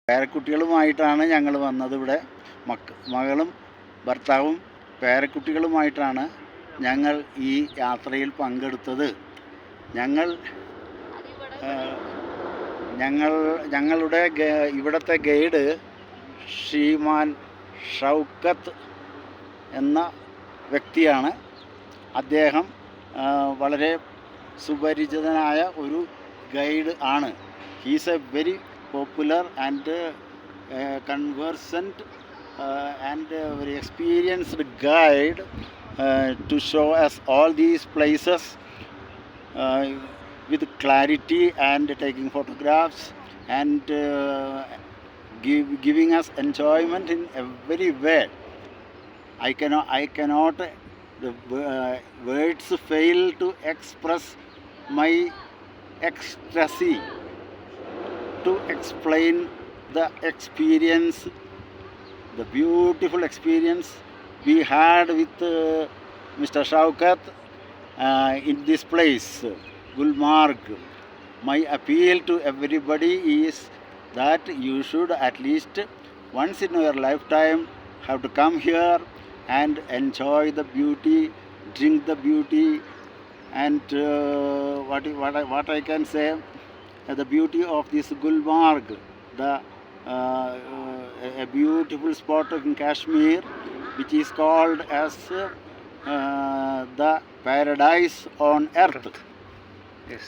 പേരക്കുട്ടികളുമായിട്ടാണ് ഞങ്ങൾ വന്നത്. ഇവിടെ മകളും ഭർത്താവും പേരക്കുട്ടികളുമായിട്ടാണ് ഞങ്ങൾ ഈ യാത്രയിൽ പങ്കെടുത്തത്. ഞങ്ങളുടെ ഇവിടുത്തെ ഗൈഡ് ശ്രീമാൻ ഷൗക്കത്ത് എന്ന വ്യക്തിയാണ്. അദ്ദേഹം വളരെ സുപരിചിതനായ ഒരു ഗൈഡ് ആണ്. He's A very popular and conversant and very experienced guide to show us all these places with clarity and taking photographs and giving us enjoyment in every way. I cannot the words fail to express my ecstasy to explain the experience, the beautiful experience we had with Mr. Shaukat in this place, Gulmarg. My appeal to everybody is that you should at least once in your lifetime have to come here and enjoy the beauty, drink the beauty, and what I can say, the beauty of this Gulmarg, a beautiful spot in Kashmir, which is called as the paradise on earth. Yes.